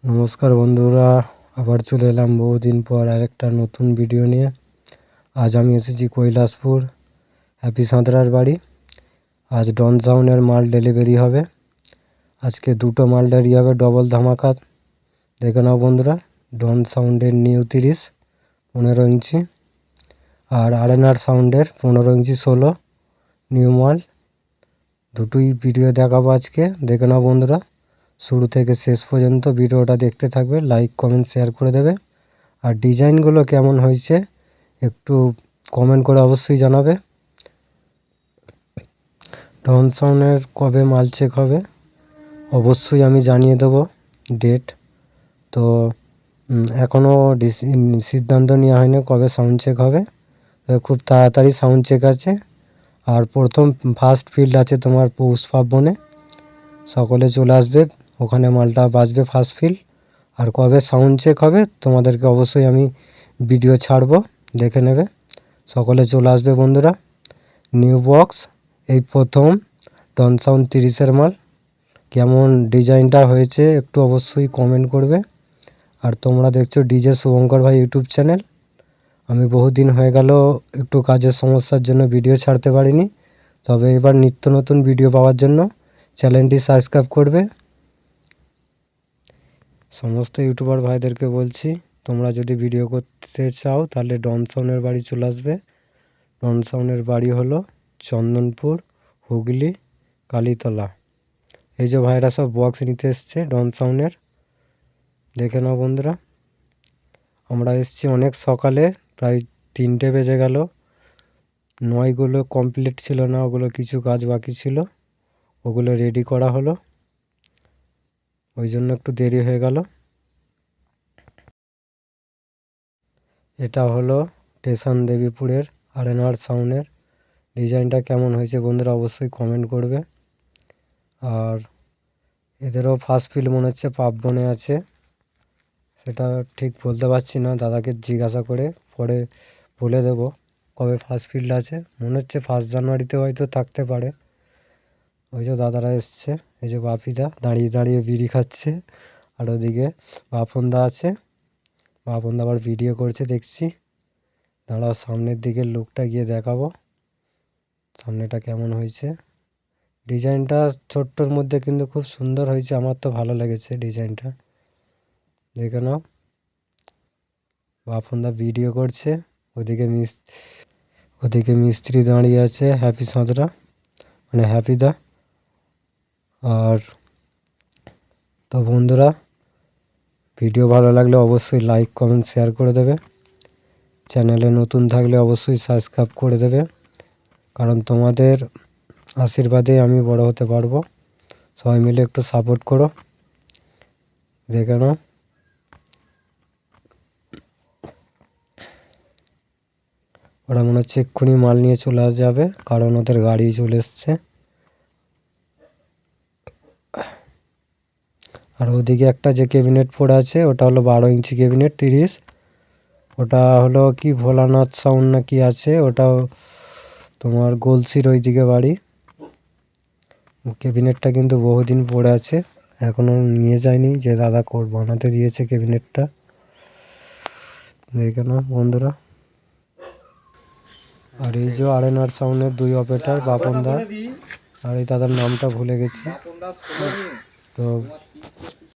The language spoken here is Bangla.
নমস্কার বন্ধুরা, আবার চলে এলাম বহুদিন পর আরেকটা নতুন ভিডিও নিয়ে। আজ আমি এসেছি কৈলাসপুর হ্যাপি সাঁতরার বাড়ি। আজ ডন সাউন্ডের মাল ডেলিভারি হবে। আজকে দুটো মাল ডেলিভারি হবে, ডবল ধামাকা। দেখে নাও বন্ধুরা, ডন সাউন্ডের নিউ 30 15 ইঞ্চি আর আরএনআর সাউন্ডের 15 ইঞ্চি 16 নিউ মাল। দুটোই ভিডিও দেখাবো আজকে। দেখে নাও বন্ধুরা, শুরু থেকে শেষ পর্যন্ত ভিডিওটা দেখতে থাকবে, লাইক কমেন্ট শেয়ার করে দেবে। আর ডিজাইনগুলো কেমন হয়েছে একটু কমেন্ট করে অবশ্যই জানাবে। ডন সাউন্ডের কবে মাল চেক হবে অবশ্যই আমি জানিয়ে দেবো ডেট। তো এখনও সিদ্ধান্ত নেওয়া হয়নি কবে সাউন্ড চেক হবে। খুব তাড়াতাড়ি সাউন্ড চেক আছে। আর প্রথম ফার্স্ট ফিল্ড আছে তোমার পৌষ পার্বণে, সকলে চলে আসবে, ওখানে মালটা বাজবে ফার্স্ট ফিল্ড। আর কবে সাউন্ড চেক হবে তোমাদেরকে অবশ্যই আমি ভিডিও ছাড়বো, দেখে নেবে। সকলে চলে আসবে বন্ধুরা। নিউ বক্স, এই প্রথম ডন সাউন্ড 30-এর মাল। কেমন ডিজাইনটা হয়েছে একটু অবশ্যই কমেন্ট করবে। আর তোমরা দেখছো ডিজে শুভঙ্কর ভাই ইউটিউব চ্যানেল। আমি বহুদিন হয়ে গেল একটু কাজের সমস্যার জন্য ভিডিও ছাড়তে পারিনি, তবে এবার নিত্য নতুন ভিডিও পাওয়ার জন্য চ্যানেলটি সাবস্ক্রাইব করবে। সমস্ত ইউটিউবার ভাইদেরকে বলছি, তোমরা যদি ভিডিও করতে চাও তাহলে ডন সাউন্ডের বাড়ি চলে আসবে। ডন সাউন্ডের বাড়ি হলো চন্দনপুর, হুগলি, কালীতলা। এই যে ভাইরা সব বক্স নিতে এসছে ডন সাউন্ডের, দেখে নাও বন্ধুরা। আমরা এসছি অনেক সকালে, প্রায় 3টে বেজে গেল। নয়গুলো কমপ্লিট ছিল না, ওগুলো কিছু কাজ বাকি ছিল, ওগুলো রেডি করা হলো, ওই জন্য একটু দেরি হয়ে গেল। এটা হলো স্টেশন দেবীপুরের আরএনআর সাউন্ডের। ডিজাইনটা কেমন হয়েছে বন্ধুরা অবশ্যই কমেন্ট করবে। আর এদেরও ফার্স্ট ফিল্ড মনে হচ্ছে পার্বণে আছে, সেটা ঠিক বলতে পারছি না, দাদাকে জিজ্ঞাসা করে পরে বলে দেব কবে ফার্স্ট ফিল্ড আছে। মনে হচ্ছে 1 জানুয়ারিতে হয়তো থাকতে পারে। ওই যে দাদারা এসছে, এই যে বাপিদা দাঁড়িয়ে দাঁড়িয়ে বিড়ি খাচ্ছে, আর ওদিকে বাপনদা আছে, বাপনদা আবার ভিডিও করছে দেখছি। দাঁড়াও সামনের দিকের লুকটা গিয়ে দেখাবো সামনেটা কেমন হয়েছে। ডিজাইনটা ছোট্টর মধ্যে কিন্তু খুব সুন্দর হয়েছে, আমার তো ভালো লেগেছে ডিজাইনটা, দেখে নাও। বাপনদা ভিডিও করছে, ওদিকে মিস্ত্রি দাঁড়িয়ে আছে, হ্যাপি সাঁতরা মানে হ্যাপিদা। আর তো বন্ধুরা, ভিডিও ভালো লাগলে অবশ্যই লাইক কমেন্ট শেয়ার করে দেবে। চ্যানেলে নতুন থাকলে অবশ্যই সাবস্ক্রাইব করে দেবে, কারণ তোমাদের আশীর্বাদে আমি বড় হতে পারবো। সবাই মিলে একটু সাপোর্ট করো, দেখে নাও। ওরা মনে হচ্ছে এক্ষুনি মাল নিয়ে চলে যাবে, কারণ ওদের গাড়ি চলে এসছে। আর ওদিকে একটা যে ক্যাবিনেট পড়ে আছে ওটা হলো 12 ইঞ্চি ক্যাবিনেট 30। ওটা হলো কি ভোলানাথ সাউন্ড না কি আছে, ওটাও তোমার গলসির ওইদিকে বাড়ি। ক্যাবিনেটটা কিন্তু বহুদিন পড়ে আছে, এখনও নিয়ে যায়নি, যে দাদা বানাতে দিয়েছে ক্যাবিনেটটা, দেখে নাও বন্ধুরা। আর এই যে আরএনআর সাউন্ডের 2 অপারেটর বাপনদা, আর এই দাদার নামটা ভুলে গেছি। তো